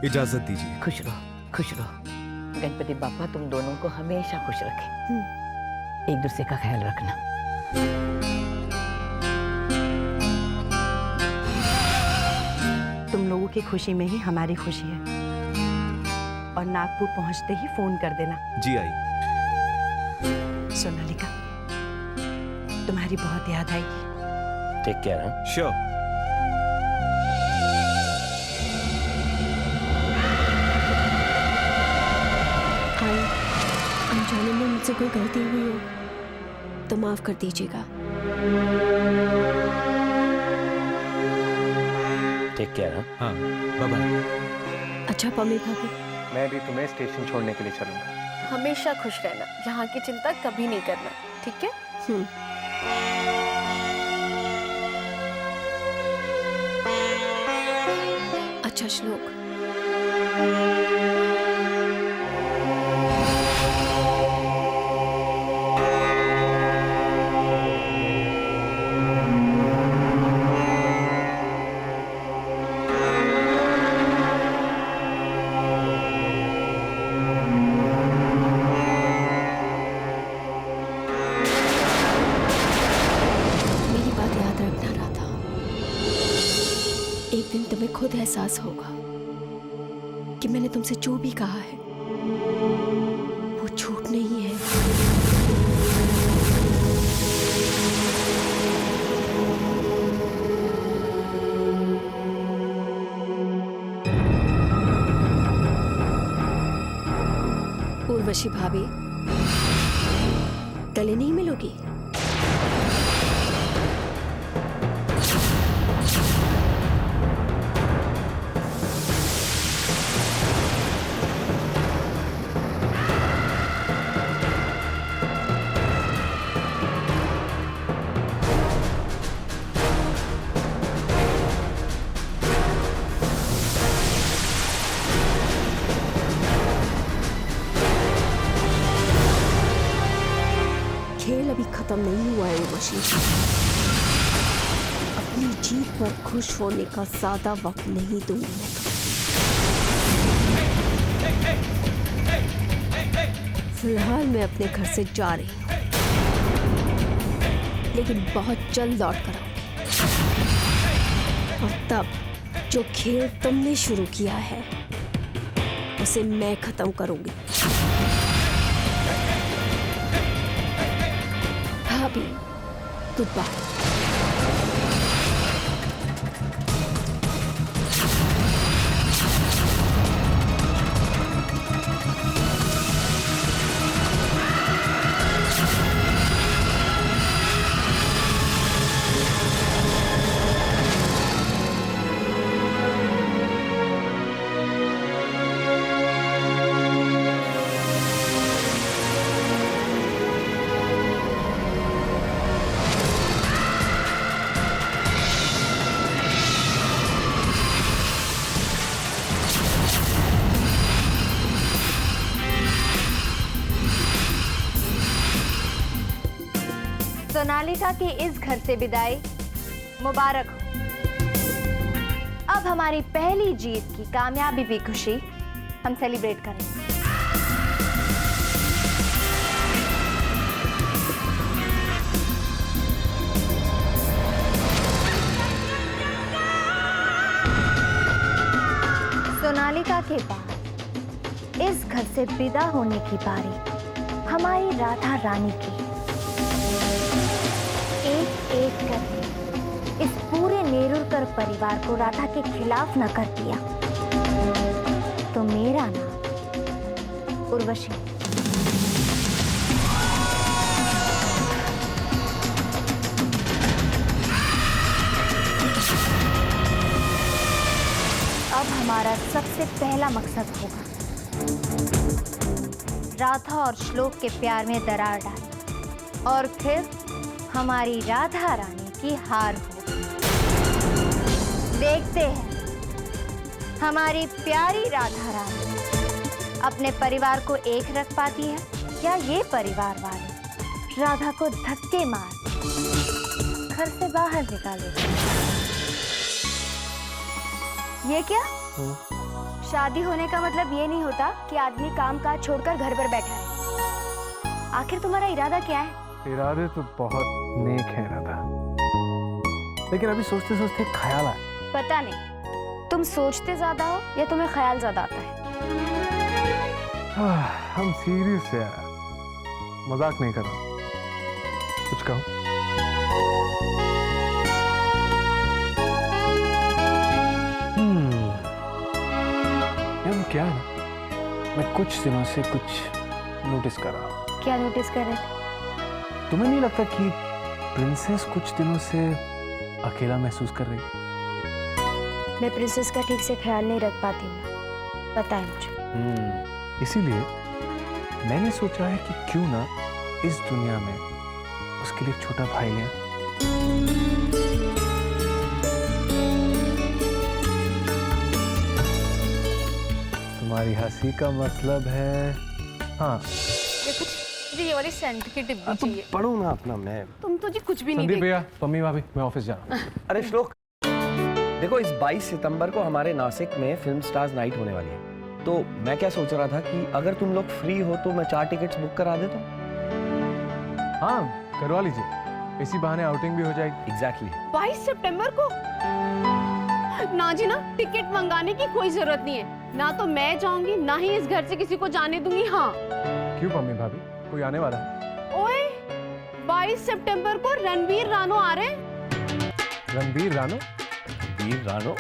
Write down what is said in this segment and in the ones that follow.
इजाजत दीजिए। खुश रहो, खुश रहो। गणपति बापा तुम दोनों को हमेशा खुश रखे। एक दूसरे का ख्याल रखना। तुम लोगों की खुशी में ही हमारी खुशी है। और नागपुर पहुंचते ही फोन कर देना। जी आई। सोनालिका, तुम्हारी बहुत याद आएगी। Take care. श्योर। अनजाने में मुझसे कोई गलती हुई हो तो माफ कर दीजिएगा। Take care. हाँ, बाय बाय। अच्छा पम्मी भाभी, मैं भी तुम्हें स्टेशन छोड़ने के लिए चलूंगा। हमेशा खुश रहना, यहाँ की चिंता कभी नहीं करना, ठीक है? अच्छा श्लोक, एक दिन तुम्हें खुद एहसास होगा कि मैंने तुमसे जो भी कहा है वो झूठ नहीं है। उर्वशी भाभी, गले नहीं मिलोगी? खेल अभी खत्म नहीं हुआ है उर्वशी। अपनी जीत पर खुश होने का ज्यादा वक्त नहीं दूंगी मैं तुम्हें। फिलहाल मैं अपने घर से जा रही हूँ, लेकिन बहुत जल्द लौट कर आऊंगी। और तब जो खेल तुमने शुरू किया है उसे मैं खत्म करूंगी। भाभी, गुड बाय। सोनालिका की इस घर से विदाई मुबारक हो। अब हमारी पहली जीत की कामयाबी भी खुशी हम सेलिब्रेट करेंगे। सोनालिका के बाद इस घर से विदा होने की बारी हमारी राधा रानी की। एक एक करके इस पूरे नेरुरकर परिवार को राधा के खिलाफ न कर दिया तो मेरा नाम उर्वशी। अब हमारा सबसे पहला मकसद होगा राधा और श्लोक के प्यार में दरार डालना, और फिर हमारी राधा रानी की हार होगी। देखते हैं हमारी प्यारी राधा रानी अपने परिवार को एक रख पाती है या ये परिवार वाले राधा को धक्के मार घर से बाहर निकाले। ये क्या? शादी होने का मतलब ये नहीं होता कि आदमी काम काज छोड़कर घर पर बैठा है। आखिर तुम्हारा इरादा क्या है? इरादे तो बहुत नेक है राधा, लेकिन अभी सोचते सोचते एक ख्याल आया। पता नहीं तुम सोचते ज्यादा हो या तुम्हें ख्याल ज्यादा आता है। हम सीरियस है यार, मजाक नहीं कर रहा। कुछ कहो। यार क्या है ना, मैं कुछ दिनों से कुछ नोटिस कर रहा हूँ। क्या नोटिस कर रहे थे? तुम्हें नहीं लगता कि प्रिंसेस कुछ दिनों से अकेला महसूस कर रही है? मैं प्रिंसेस का ठीक से ख्याल नहीं रख पाती हूँ, पता है मुझे। इसीलिए मैंने सोचा है कि क्यों ना इस दुनिया में उसके लिए एक छोटा भाई ले। तुम्हारी हंसी का मतलब है हाँ। देखो मुझे ये वाली सेंट की डिब्बी तुम चाहिए। पढ़ो ना अपना। मैं तुम तो जी कुछ भी नहीं संदीप देख। भैया, मम्मी भाभी, मैं ऑफिस जा रहा हूँ। अरे श्लोक, देखो इस 22 सितंबर को हमारे नासिक में फिल्म स्टार्स नाइट होने वाली है। तो मैं क्या सोच रहा था कि अगर तुम लोग फ्री हो तो मैं 4 टिकट्स बुक करा देता हूँ। हाँ करवा लीजिए, इसी बहाने आउटिंग भी हो जाएगी। एग्जैक्टली। 22 सितंबर को? ना जी ना, टिकट मंगाने की कोई जरूरत नहीं है। ना तो मैं जाऊंगी, ना ही इस घर से किसी को जाने दूंगी। हाँ क्यों मम्मी भाभी, कोई आने वाला है? ओए 22 सितंबर को रणवीर रानो आ रहे हैं। रणवीर रानो? वीर रानो?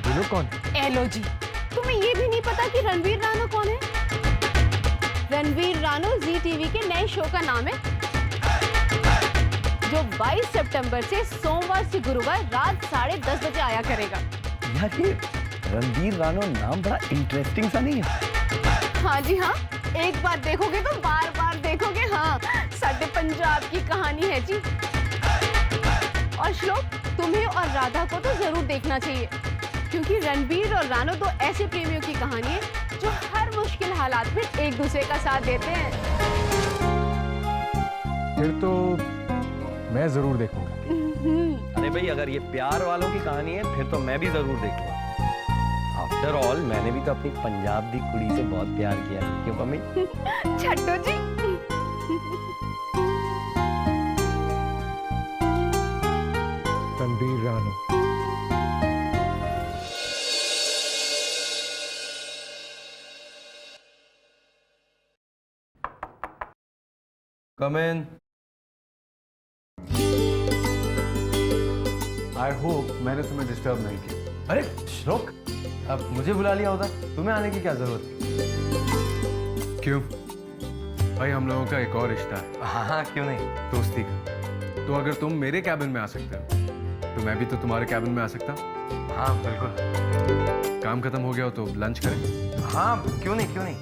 ये लोग कौन है? एलो जी, तुम्हें ये भी नहीं पता कि रणवीर रानो कौन है? रणवीर रानो जी टीवी के नए शो का नाम है, जो 22 सितंबर से सोमवार से गुरुवार रात 10:30 बजे आया करेगा। यार ये रणवीर रानो नाम बड़ा इंटरेस्टिंग सा नहीं है? हाँ जी हाँ, एक बार देखोगे तो बार बार देखोगे। हाँ, साडे पंजाब की कहानी है जी। और श्लोक, तुम्हें और राधा को तो जरूर देखना चाहिए, क्योंकि रणवीर और रानो दो ऐसे प्रेमियों की कहानी है जो हर मुश्किल हालात में एक दूसरे का साथ देते हैं। फिर तो मैं जरूर देखूंगा। अरे भाई, अगर ये प्यार वालों की कहानी है फिर तो मैं भी जरूर देखूंगा। आफ्टर ऑल मैंने भी तो अपनी पंजाब दी कुड़ी से बहुत प्यार किया है, क्यों मम्मी? छड्डो जी। रणवीर रानो। कम इन। आई होप मैंने तुम्हें डिस्टर्ब नहीं किया। अरे श्लोक, अब मुझे बुला लिया होता, तुम्हें आने की क्या जरूरत है? क्यों भाई, हम लोगों का एक और रिश्ता है। हाँ हाँ, क्यों नहीं। दोस्ती का। तो अगर तुम मेरे कैबिन में आ सकते हो तो मैं भी तो तुम्हारे कैबिन में आ सकता हूँ। हाँ बिल्कुल। काम खत्म हो गया हो तो लंच करें। हाँ क्यों नहीं, क्यों नहीं।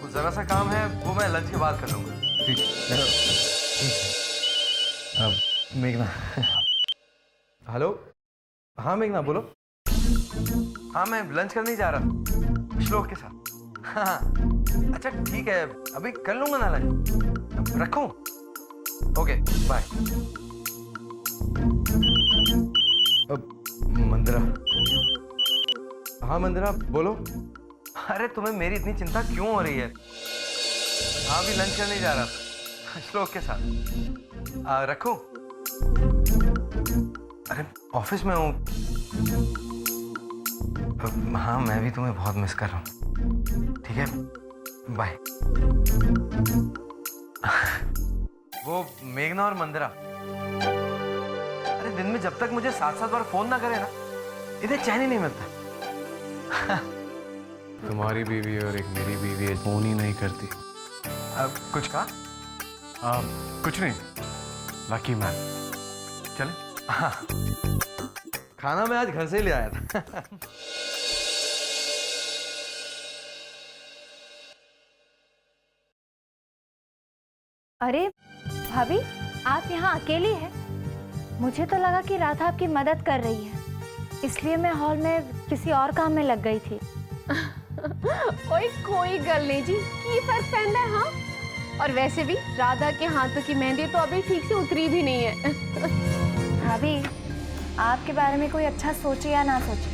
कुछ जरा सा काम है, वो मैं लंच के बाद कर लूंगा। ठीक। अब मेघना। हेलो, हाँ मेघना बोलो। हाँ मैं लंच करने जा रहा श्लोक के साथ। हाँ अच्छा ठीक है, अभी कर लूंगा ना लंच। रखूं? Okay bye. मंदिरा। हाँ मंदिरा बोलो। अरे तुम्हें मेरी इतनी चिंता क्यों हो रही है? हाँ अभी लंच करने जा रहा श्लोक के साथ। रखूं? अरे ऑफिस में हूँ। हाँ मैं भी तुम्हें बहुत मिस कर रहा हूँ। ठीक है बाय। वो मेघना और मंदिरा, अरे दिन में जब तक मुझे 7-7 बार फोन ना करे ना, इन्हें चैन ही नहीं मिलता। तुम्हारी बीवी और एक मेरी बीवी फोन ही नहीं करती। अब कुछ कहा? कुछ नहीं, लकी मैन। चले? हाँ खाना मैं आज घर से ले आया था। अरे भाभी, आप यहाँ अकेली हैं? मुझे तो लगा कि राधा आपकी मदद कर रही है, इसलिए मैं हॉल में किसी और काम में लग गई थी। ओए कोई गल नहीं जी, की फर्क पैंदा है। हाँ, और वैसे भी राधा के हाथों की मेहंदी तो अभी ठीक से उतरी भी नहीं है। भाभी, आपके बारे में कोई अच्छा सोचे या ना सोचे,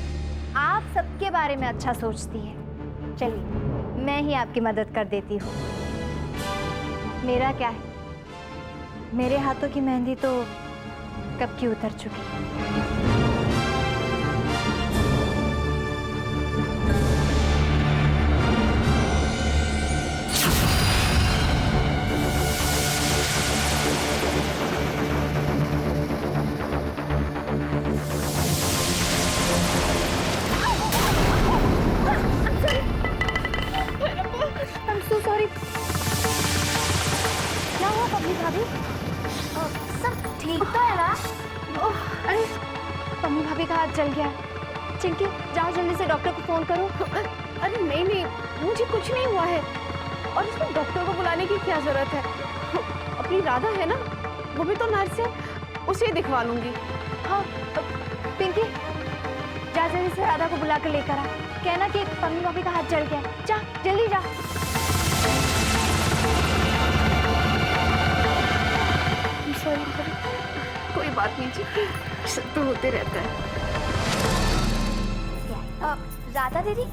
आप सबके बारे में अच्छा सोचती है। चलिए मैं ही आपकी मदद कर देती हूँ। मेरा क्या है, मेरे हाथों की मेहंदी तो कब की उतर चुकी। I'm so sorry. क्या हुआ पम्मी भाभी? सब ठीक तो है ना? अरे पम्मी भाभी का हाथ जल गया है। चिंकी जाओ जल्दी से डॉक्टर को फोन करो। अरे नहीं नहीं, मुझे कुछ नहीं हुआ है। और इसमें डॉक्टर को बुलाने की क्या जरूरत है? अपनी राधा है ना, वो भी तो नर्स है, उसे दिखवा लूंगी। हाँ पिंकी जा जल्दी से राधा को बुला कर लेकर आ। कहना कि पम्मी भाभी का हाथ जल गया है। जा जल्दी जा। सॉरी, कोई बात नहीं जी, सब तो होते रहता है। राधा दीदी,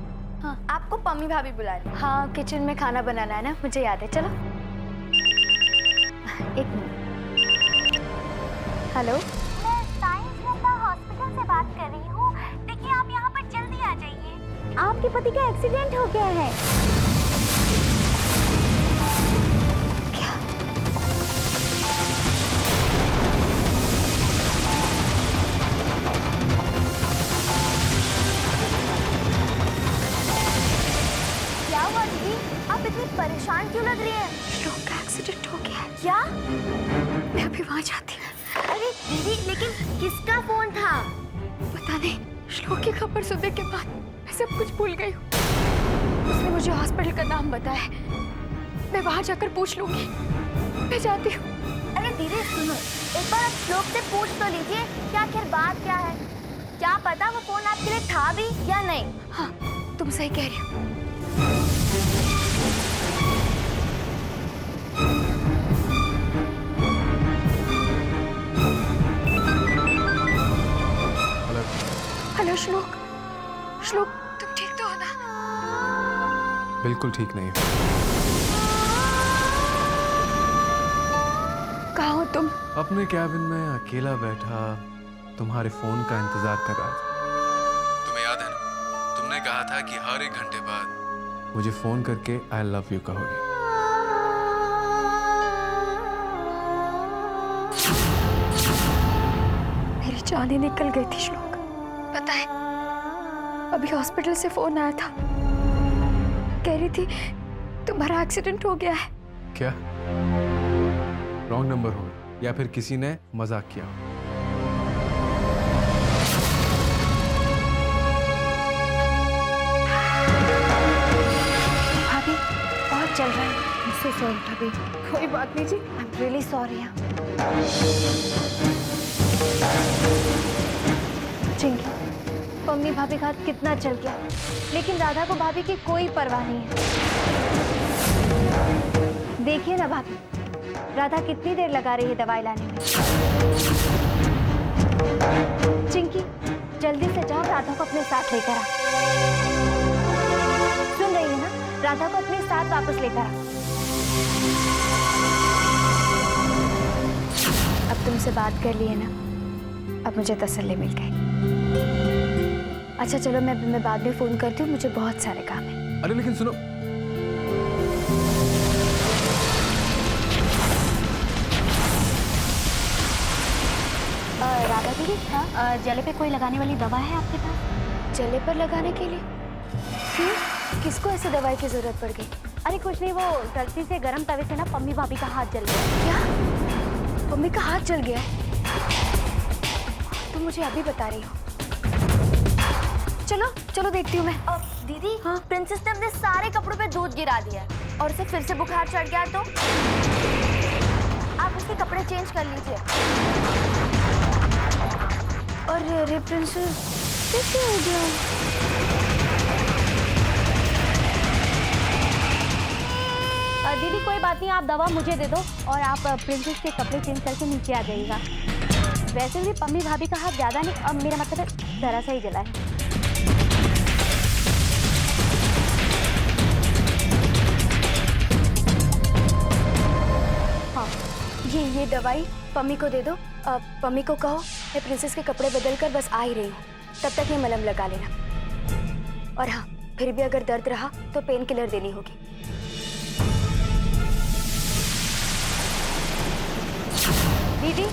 हाँ आपको पम्मी भाभी बुला रही। हाँ किचन में खाना बनाना है ना, मुझे याद है। चलो एक मिनट। हेलो, मैं साइंस नंदा हॉस्पिटल से बात कर रही हूँ। देखिए आप यहाँ पर जल्दी आ जाइए। आपके पति का एक्सीडेंट हो गया है। क्या? क्या हुआ दीदी, आप इतनी परेशान क्यों लग रही हैं? श्लोक का एक्सीडेंट हो गया है। क्या? मैं अभी वहाँ जाती हूँ। अरे दीदी, लेकिन किसका फोन था? पता नहीं, श्लोक की खबर सुनने के बाद मैं सब कुछ भूल गई हूँ। उसने मुझे हॉस्पिटल का नाम बताया। मैं वहाँ जाकर पूछ लूंगी। मैं जाती हूँ। अरे दीदी सुनो, एक बार आप श्लोक से पूछ तो लीजिए कि आखिर बात क्या है। क्या पता वो फोन आपके लिए था भी या नहीं। हाँ तुम सही कह रही हो। हेलो श्लोक, श्लोक तुम ठीक तो हो ना? बिल्कुल ठीक नहीं। कहाँ हो तुम? अपने कैबिन में अकेला बैठा तुम्हारे फोन का इंतजार कर रहा था। तुम्हें याद है ना, तुमने कहा था कि हर 1 घंटे बाद मुझे फोन करके आई लव यू कहोगे। मेरी जान ही निकल गई थी श्लोक। पता है, अभी हॉस्पिटल से फोन आया था। कह रही थी तुम्हारा एक्सीडेंट हो गया है। क्या रॉन्ग नंबर हो या फिर किसी ने मजाक किया? भाभी बहुत चल रहा है। मुझसे सॉरी भाभी। कोई बात नहीं जी, I am really sorry. Chinki, Pammi भाभी का हाथ कितना चल गया, लेकिन राधा को भाभी की कोई परवाह नहीं है। देखिए ना भाभी, राधा कितनी देर लगा रही है दवाई लाने में। चिंकी जल्दी से जाओ, राधा को अपने साथ लेकर आ। सुन रही है ना, राधा को अपने साथ वापस लेकर आ। अब तुमसे बात कर ली है ना, अब मुझे तसल्ली मिल गई। अच्छा चलो, मैं बाद में फोन करती हूँ, मुझे बहुत सारे काम है। अरे लेकिन सुनो, राधा दीदी, हाँ जले पे कोई लगाने वाली दवा है आपके पास? जले पर लगाने के लिए? क्यों, किसको ऐसे दवाई की जरूरत पड़ गई? अरे कुछ नहीं, वो गलती से गरम तवे से ना पम्मी भाभी का हाथ जल गया। क्या? पम्मी का हाथ जल गया है? तुम मुझे अभी बता रही हो। चलो चलो देखती हूँ मैं। दीदी, हाँ? प्रिंसेस ने अपने सारे कपड़ों पे दूध गिरा दिया और उसे फिर से बुखार चढ़ गया तो आप उसके कपड़े चेंज कर लीजिए। अरे अरे प्रिंसेस, कैसे हो गया? दीदी कोई बात नहीं, आप दवा मुझे दे दो और आप प्रिंसेस के कपड़े चेंज करके नीचे आ जाइएगा। वैसे भी पम्मी भाभी का हाथ ज्यादा नहीं, अब मेरा मतलब है जरा सा ही जला है। ये दवाई पम्मी को दे दो। पम्मी को कहो मैं प्रिंसेस के कपड़े बदल कर बस आ ही रही हूँ, तब तक ये मलहम लगा लेना। और हाँ, फिर भी अगर दर्द रहा तो पेन किलर देनी होगी। दीदी,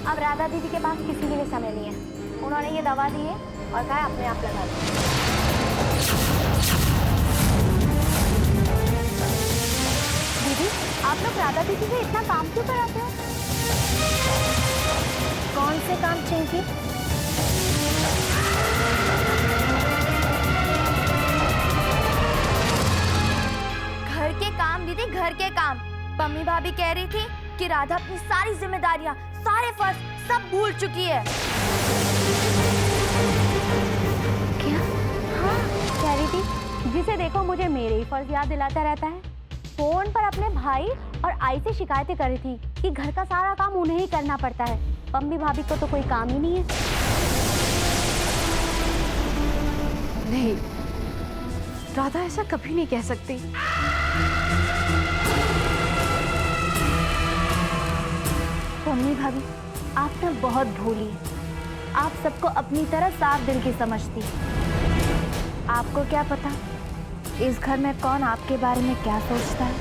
अब राधा दीदी के पास किसी के लिए समय नहीं है। उन्होंने ये दवा दी है और कहा अपने आप लगा लो। दीदी, आप लोग राधा दीदी से इतना काम क्यों कराते हो? कौन से काम चिंकी? घर के काम दीदी, घर के काम। पम्मी भाभी कह रही थी कि राधा अपनी सारी जिम्मेदारियां, सारे फर्ज सब भूल चुकी है। क्या? हाँ, कह रही थी जिसे देखो मुझे मेरे ही फर्ज याद दिलाता रहता है। फोन पर अपने भाई और आई से शिकायतें कर रही थी कि घर का सारा काम उन्हें ही करना पड़ता है, पम्मी भाभी को तो कोई काम ही नहीं है। नहीं, राधा ऐसा कभी नहीं कह सकती। पम्मी भाभी, आप ना बहुत भोली हैं। आप सबको अपनी तरह साफ दिल की समझती। आपको क्या पता इस घर में कौन आपके बारे में क्या सोचता है।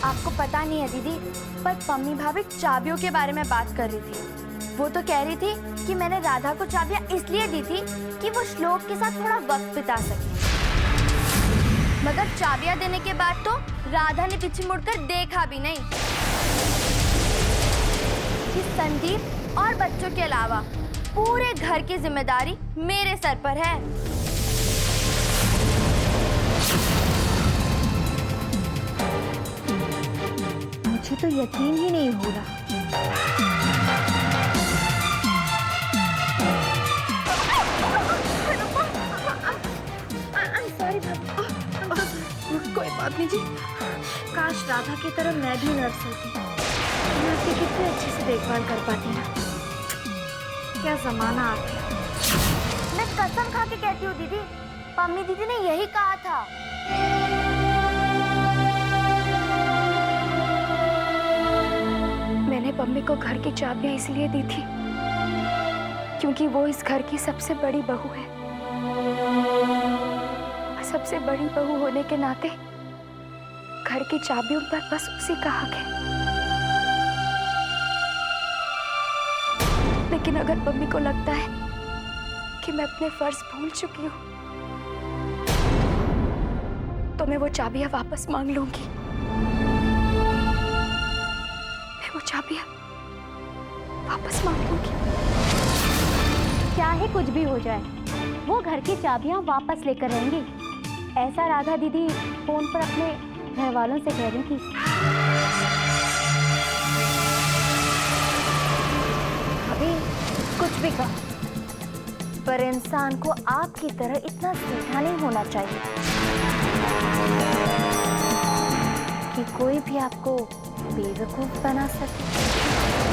आपको पता नहीं है दीदी, पर पम्मी भाभी चाबियों के बारे में बात कर रही थी। वो तो कह रही थी कि मैंने राधा को चाबियां इसलिए दी थी कि वो श्लोक के साथ थोड़ा वक्त बिता सके। मगर चाबियां देने के बाद तो राधा ने पीछे मुड़कर देखा भी नहीं। कि संदीप और बच्चों के अलावा पूरे घर की जिम्मेदारी मेरे सर पर है। मुझे तो यकीन ही नहीं हो रहा। कोई बात नहीं जी। काश राधा की तरह मैं भी नर्स होती, मैं उसकी कितनी अच्छे से देखभाल कर पाती ना। क्या जमाना आ गया। मैं कसम खा के कहती हूँ दीदी, पम्मी दीदी ने यही कहा था। मैंने पम्मी को घर की चाबियां इसलिए दी थी क्योंकि वो इस घर की सबसे बड़ी बहू है। सबसे बड़ी बहू होने के नाते घर की चाबियों पर बस उसी का हक है। लेकिन अगर मम्मी को लगता है कि मैं अपने फर्ज भूल चुकी हूँ तो मैं वो चाबियां वापस मांग लूंगी। मैं वो चाबियां वापस मांग लूंगी। चाहे कुछ भी हो जाए, वो घर की चाबियां वापस लेकर रहेंगी। ऐसा राधा दीदी फोन पर अपने घर वालों से कह रही थी। अभी कुछ भी कहा, पर इंसान को आपकी तरह इतना सीधा नहीं होना चाहिए कि कोई भी आपको बेवकूफ बना सके।